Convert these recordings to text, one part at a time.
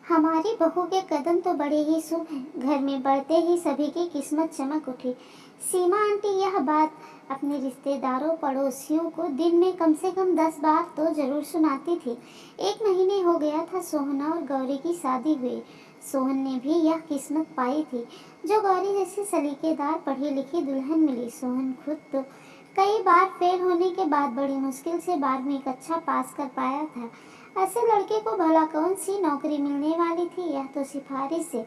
हमारी बहू के कदम तो बड़े ही शुभ हैं। घर में बढ़ते ही सभी की किस्मत चमक उठी। सीमा आंटी यह बात अपने रिश्तेदारों पड़ोसियों को दिन में कम से कम 10 बार तो जरूर सुनाती थी। 1 महीने हो गया था सोहना और गौरी की शादी हुई। सोहन ने भी यह किस्मत पाई थी जो गौरी जैसी सलीकेदार पढ़ी लिखी दुल्हन मिली। सोहन खुद तो कई बार फेल होने के बाद बड़ी मुश्किल से 12वीं कक्षा पास कर पाया था। ऐसे लड़के को भला कौन सी नौकरी मिलने वाली थी। यह तो सिफारिश से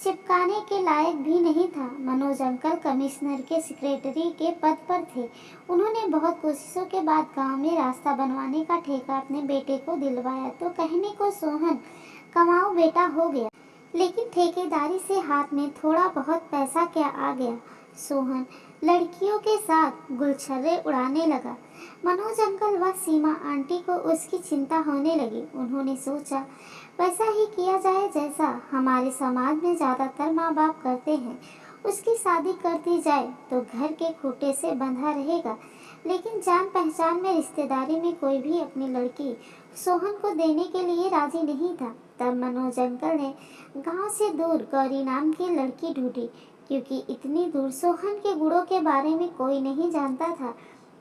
चिपकाने के लायक भी नहीं था। मनोज अंकल कमिश्नर के सेक्रेटरी के पद पर थे। उन्होंने बहुत कोशिशों के बाद गांव में रास्ता बनवाने का ठेका अपने बेटे को दिलवाया तो कहने को सोहन कमाऊ बेटा हो गया, लेकिन ठेकेदारी से हाथ में थोड़ा बहुत पैसा क्या आ गया। सोहन लड़कियों के साथ गुलछर्रे उड़ाने लगा। मनोज अंकल व सीमा आंटी को उसकी चिंता होने लगी। उन्होंने सोचा वैसा ही किया जाए जैसा हमारे समाज में ज़्यादातर माँ बाप करते हैं। उसकी शादी कर दी जाए तो घर के खूंटे से बंधा रहेगा, लेकिन जान पहचान में रिश्तेदारी में कोई भी अपनी लड़की सोहन को देने के लिए राजी नहीं था। तब मनोज अंकल ने गांव से दूर गौरी नाम की लड़की ढूंढी, क्योंकि इतनी दूर सोहन के गुणों के बारे में कोई नहीं जानता था।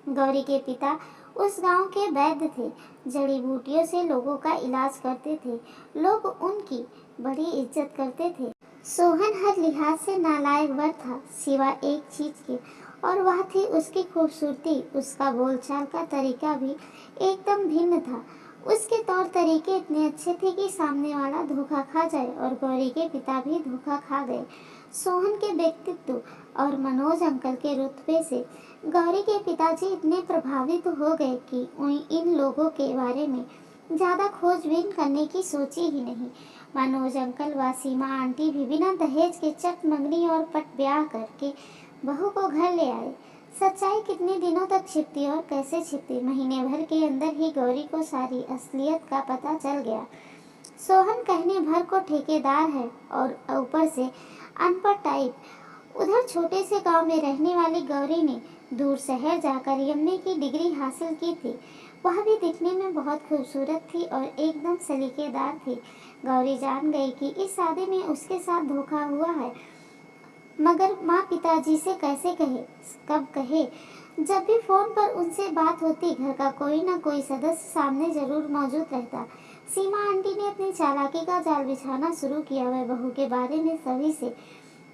गौरी के पिता उस गांव के वैद्य थे, जड़ी बूटियों से लोगों का इलाज करते थे। लोग उनकी बड़ी इज्जत करते थे। सोहन हर लिहाज से नालायक वर था, सिवा एक चीज के, और वह थी उसकी खूबसूरती। उसका बोलचाल का तरीका भी एकदम भिन्न था। उसके तौर तरीके इतने अच्छे थे कि सामने वाला धोखा खा जाए, और गौरी के पिता भी धोखा खा गए। सोहन के व्यक्तित्व और मनोज अंकल के रुतबे से गौरी के पिताजी इतने प्रभावित हो गए कि इन लोगों के बारे में ज़्यादा खोजबीन करने की सोची ही नहीं। मनोज अंकल व सीमा आंटी भी बिना दहेज के चट मंगनी और पट ब्याह करके बहू को घर ले आए। सच्चाई कितने दिनों तक छिपती और कैसे छिपती, महीने भर के अंदर ही गौरी को सारी असलियत का पता चल गया। सोहन कहने भर को ठेकेदार है और ऊपर से अनपढ़ टाइप। उधर छोटे से गांव में रहने वाली गौरी ने दूर शहर जाकर एमए की डिग्री हासिल की थी। वह भी दिखने में बहुत खूबसूरत थी और एकदम सलीकेदार थी। गौरी जान गई कि इस शादी में उसके साथ धोखा हुआ है, मगर माँ पिताजी से कैसे कहे, कब कहे। जब भी फोन पर उनसे बात होती, घर का कोई ना कोई सदस्य सामने जरूर मौजूद रहता। सीमा आंटी ने अपनी चालाकी का जाल बिछाना शुरू किया। वह बहू के बारे में सभी से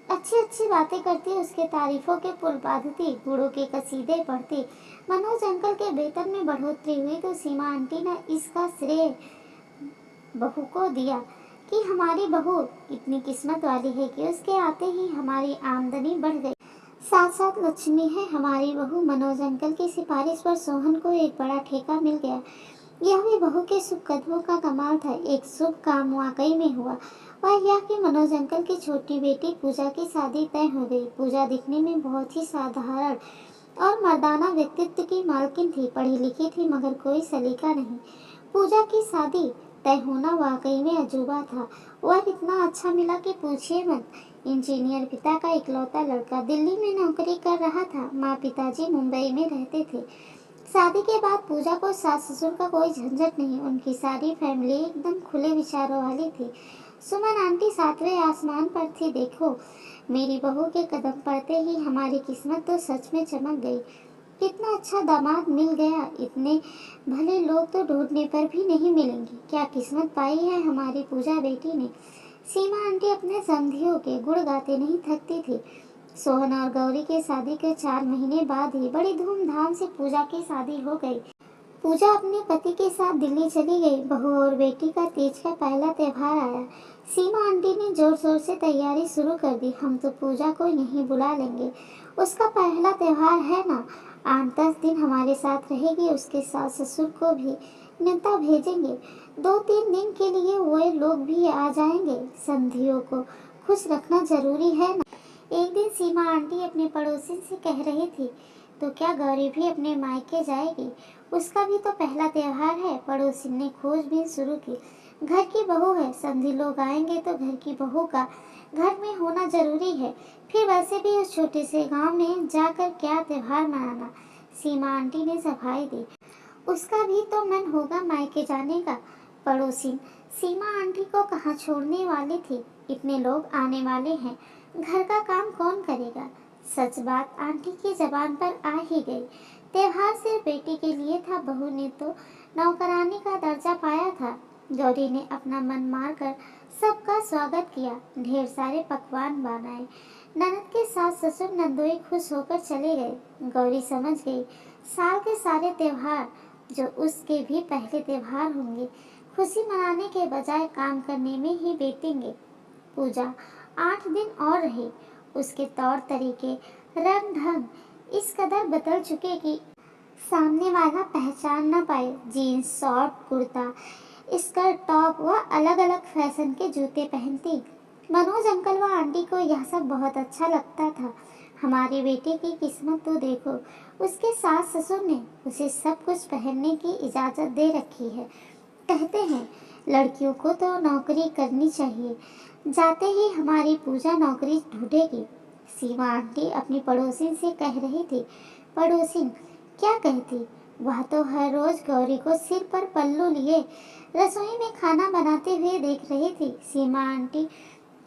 अच्छी अच्छी बातें करती, उसके तारीफों के पुल बांधती, गुड़ों के कसीदे पढ़ती। मनोज अंकल के वेतन में बढ़ोतरी हुई तो सीमा आंटी ने इसका श्रेय बहू को दिया कि हमारी बहू इतनी किस्मत वाली है कि उसके आते ही हमारी आमदनी बढ़ गई। साथ साथ लक्ष्मी है हमारी बहू। मनोज अंकल की सिफारिश पर सोहन को एक बड़ा ठेका मिल गया। यह भी बहू के शुभ कदमों का कमाल था। एक शुभ काम वाकई में हुआ, वह यह कि मनोज अंकल की छोटी बेटी पूजा की शादी तय हो गई। पूजा दिखने में बहुत ही साधारण और मर्दाना व्यक्तित्व की मालकिन थी। पढ़ी लिखी थी मगर कोई सलीका नहीं। पूजा की शादी तय होना वाकई में अजूबा था। वह इतना अच्छा मिला कि पूछिए मत। इंजीनियर पिता का इकलौता लड़का दिल्ली में नौकरी कर रहा था। माँ पिताजी मुंबई में रहते थे। शादी के बाद पूजा को सास ससुर का कोई झंझट नहीं। उनकी सारी फैमिली एकदम खुले विचारों वाली थी। सुमन आंटी 7वें आसमान पर थी। देखो, मेरी बहू के कदम पड़ते ही हमारी किस्मत तो सच में चमक गई। कितना अच्छा दामाद मिल गया। इतने भले लोग तो ढूंढने पर भी नहीं मिलेंगे। क्या किस्मत पाई है हमारी पूजा बेटी ने। सीमा आंटी अपने समधियों के गुण गाते नहीं थकती थी। सोहन और गौरी के शादी के 4 महीने बाद ही बड़ी धूमधाम से पूजा की शादी हो गई। पूजा अपने पति के साथ दिल्ली चली गई। बहू और बेटी का तीज का पहला त्योहार आया। सीमा आंटी ने जोर शोर से तैयारी शुरू कर दी। हम तो पूजा को नहीं बुला लेंगे, उसका पहला त्योहार है ना। 8-10 दिन हमारे साथ रहेगी। उसके सास ससुर को भी न्योता भेजेंगे। 2-3 दिन के लिए वो लोग भी आ जाएंगे। संधियों को खुश रखना जरूरी है ना। एक दिन सीमा आंटी अपने पड़ोसी से कह रही थी, तो क्या गौरी भी अपने मायके जाएगी, उसका भी तो पहला त्योहार है। पड़ोसी ने खोजबीन शुरू की। घर की बहू है, समधी लोग आएंगे तो घर की बहू का घर में होना जरूरी है। फिर वैसे भी उस छोटे से गांव में जाकर क्या त्योहार मनाना। सीमा आंटी ने सफाई दी। उसका भी तो मन होगा मायके जाने का। पड़ोसी सीमा आंटी को कहाँ छोड़ने वाली थी, इतने लोग आने वाले हैं, घर का काम कौन करेगा। सच बात आंटी की जबान पर आ ही गई। त्योहार सिर्फ बेटी के लिए था, बहू ने तो नौकरानी का दर्जा पाया था। गौरी ने अपना मन मार कर सबका स्वागत किया, ढेर सारे पकवान बनाए। ननद के सास ससुर नंदोई खुश होकर चले गए। गौरी समझ गई साल के सारे त्योहार जो उसके भी पहले त्योहार होंगे, खुशी मनाने के बजाय काम करने में ही बीतेंगे। पूजा 8 दिन और रही। उसके तौर तरीके, रंग ढंग इस कदर बदल चुके कि सामने वाला पहचान न पाए। Jeans, short, kurta, skirt, top व अलग अलग फैशन के जूते पहनती। मनोज अंकल व आंटी को यह सब बहुत अच्छा लगता था। हमारे बेटे की किस्मत तो देखो, उसके सास ससुर ने उसे सब कुछ पहनने की इजाज़त दे रखी है। कहते हैं लड़कियों को तो नौकरी करनी चाहिए। जाते ही हमारी पूजा नौकरी ढूंढेगी। सीमा आंटी अपनी पड़ोसिन से कह रही थी। पड़ोसिन क्या कहती? वह तो हर रोज गौरी को सिर पर पल्लू लिए रसोई में खाना बनाते हुए देख रही थी। सीमा आंटी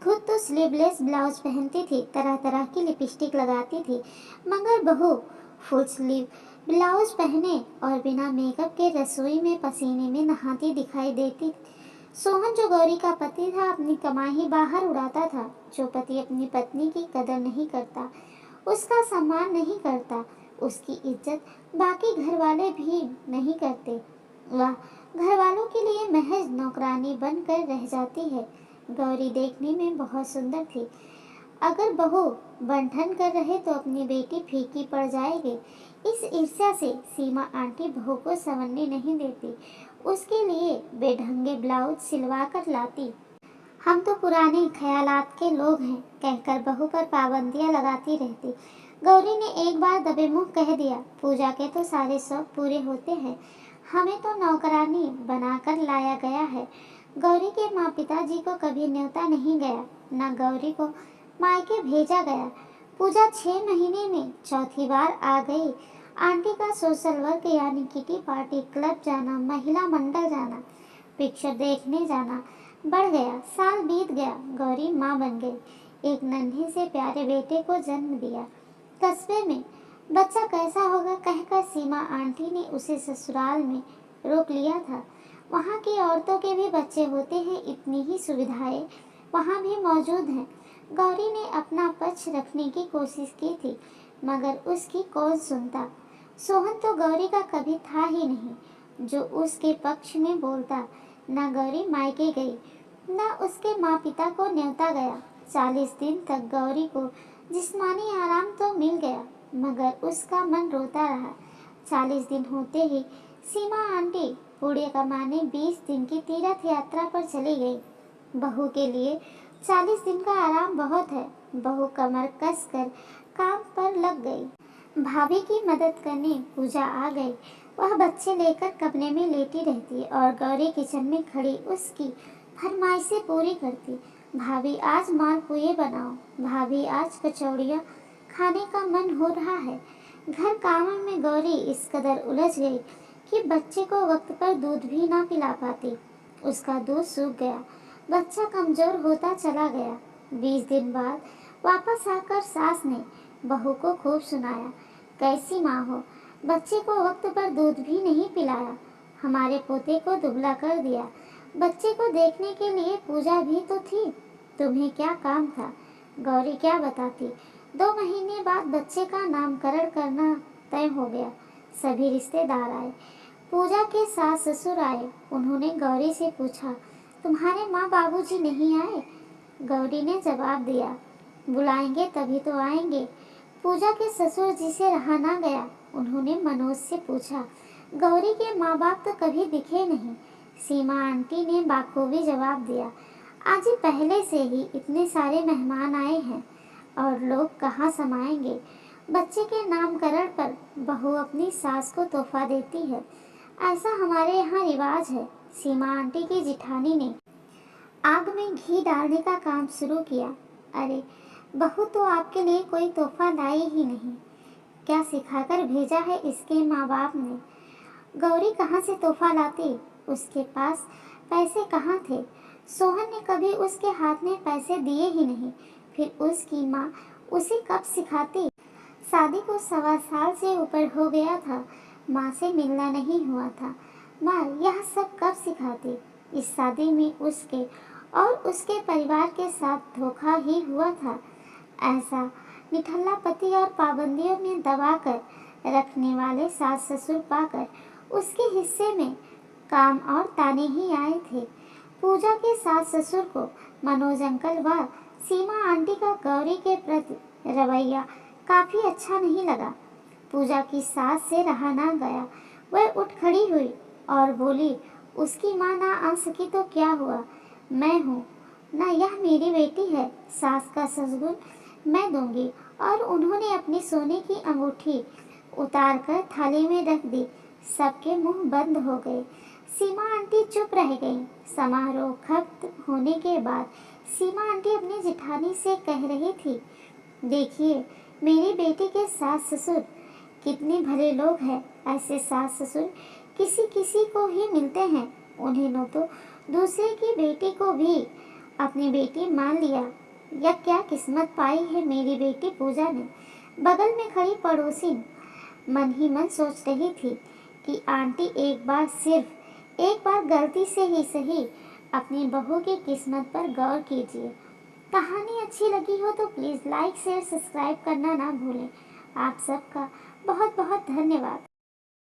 खुद तो स्लीवलेस ब्लाउज पहनती थी, तरह तरह की लिपस्टिक लगाती थी, मगर बहू फुल स्लीव ब्लाउज पहने और बिना मेकअप के रसोई में पसीने में नहाती दिखाई देती। सोहन जो गौरी का पति था, अपनी कमाई बाहर उड़ाता था। जो पति अपनी पत्नी की कदर नहीं करता, उसका सम्मान नहीं करता, उसकी इज्जत बाकी घर वाले भी नहीं करते, वह घर वालों के लिए महज नौकरानी बनकर रह जाती है। गौरी देखने में बहुत सुंदर थी। अगर बहू बंठन कर रहे तो अपनी बेटी फीकी पड़ जाएगी। इस ईर्ष्या से सीमा आंटी बहू को संवरने नहीं देती, उसके लिए बेढंगे ब्लाउज सिलवा कर लाती। हम तो पुराने ख्यालात के लोग हैं कहकर बहू पर पाबंदियां लगाती रहती। गौरी ने एक बार दबे मुंह कह दिया, पूजा के तो सारे शौक पूरे होते हैं, हमें तो नौकरानी बनाकर लाया गया है। गौरी के माँ पिताजी को कभी न्योता नहीं गया, न गौरी को मायके भेजा गया। पूजा 6 महीने में चौथी बार आ गई। आंटी का सोशल वर्क यानी किटी पार्टी, क्लब जाना, महिला मंडल जाना, पिक्चर देखने जाना बढ़ गया। साल बीत गया, गौरी माँ बन गई। एक नन्हे से प्यारे बेटे को जन्म दिया। कस्बे में बच्चा कैसा होगा कहकर सीमा आंटी ने उसे ससुराल में रोक लिया था। वहाँ की औरतों के भी बच्चे होते हैं, इतनी ही सुविधाएं वहाँ भी मौजूद हैं। गौरी ने अपना पक्ष रखने की कोशिश की थी, मगर उसकी कौन सुनता। सोहन तो गौरी का कभी था ही नहीं जो उसके पक्ष में बोलता। न गौरी मायके गई, न उसके माँ पिता को न्योता गया। 40 दिन तक गौरी को जिस्मानी आराम तो मिल गया, मगर उसका मन रोता रहा। 40 दिन होते ही सीमा आंटी पूड़े कमाने 20 दिन की तीर्थ यात्रा पर चली गई। बहू के लिए 40 दिन का आराम बहुत है। बहू कमर कस कर काम पर लग गई। भाभी की मदद करने पूजा आ गई। वह बच्चे लेकर कमरे में लेटी रहती और गौरी किचन में खड़ी उसकी फरमाइशें पूरी करती। भाभी आज मालपुए बनाओ, भाभी आज कचौड़ियाँ खाने का मन हो रहा है। घर काम में गौरी इस कदर उलझ गई कि बच्चे को वक्त पर दूध भी ना पिला पाती। उसका दूध सूख गया, बच्चा कमजोर होता चला गया। 20 दिन बाद वापस आकर सास ने बहू को खूब सुनाया, कैसी माँ हो, बच्चे को वक्त पर दूध भी नहीं पिलाया, हमारे पोते को दुबला कर दिया। बच्चे को देखने के लिए पूजा भी तो थी, तुम्हें क्या काम था? गौरी क्या बताती। 2 महीने बाद बच्चे का नामकरण करना तय हो गया। सभी रिश्तेदार आए। पूजा के सास ससुर आए। उन्होंने गौरी से पूछा, तुम्हारे माँ बाबूजी नहीं आए? गौरी ने जवाब दिया, बुलाएंगे तभी तो आएंगे। पूजा के ससुर जी से रहा ना गया। उन्होंने मनोज से पूछा, गौरी के माँ बाप तो कभी दिखे नहीं। सीमा आंटी ने बाखूबी जवाब दिया, आज ही पहले से ही इतने सारे मेहमान आए हैं और लोग कहाँ समाएंगे। बच्चे के नामकरण पर बहू अपनी सास को तोहफा देती है, ऐसा हमारे यहाँ रिवाज है। सीमा आंटी की जिठानी ने आग में घी डालने का काम शुरू किया। अरे बहू तो आपके लिए कोई तोहफा लाई ही नहीं, क्या सिखाकर भेजा है इसके माँ बाप ने? गौरी कहाँ से तोहफा लाती? उसके पास पैसे कहाँ थे? सोहन ने कभी उसके हाथ में पैसे दिए ही नहीं। फिर उसकी माँ उसे कब सिखाती? शादी को 1.25 साल से ऊपर हो गया था। माँ से मिलना नहीं हुआ था। माँ यह सब कब सिखाती? इस शादी में उसके और उसके परिवार के साथ धोखा ही हुआ था। ऐसा निठल्ला पति और पाबंदियों में दबाकर रखने वाले सास ससुर पाकर उसके हिस्से में काम और ताने ही आए थे। पूजा के सास ससुर को मनोज अंकल व सीमा आंटी का गौरी के प्रति रवैया काफी अच्छा नहीं लगा। पूजा की सास से रहा ना गया। वह उठ खड़ी हुई और बोली, उसकी माँ ना आ सकी तो क्या हुआ? मैं हूँ ना, यह मेरी बेटी है। सास का ससुर मैं दूंगी। और उन्होंने अपनी सोने की अंगूठी उतार कर थाली में रख दी। सबके मुंह बंद हो गए। सीमा आंटी चुप रह गईं। समारोह खत्म होने के बाद सीमा आंटी अपनी जेठानी से कह रही थी, देखिए मेरी बेटी के सास ससुर कितने भले लोग हैं। ऐसे सास ससुर किसी किसी को ही मिलते हैं। उन्हें तो दूसरे की बेटी को भी अपनी बेटी मान लिया। यह क्या किस्मत पाई है मेरी बेटी पूजा ने। बगल में खड़ी पड़ोसी मन ही मन सोच रही थी कि आंटी एक बार, सिर्फ एक बार गलती से ही सही, अपनी बहू की किस्मत पर गौर कीजिए। कहानी अच्छी लगी हो तो प्लीज़ लाइक शेयर सब्सक्राइब करना ना भूलें। आप सबका बहुत बहुत धन्यवाद।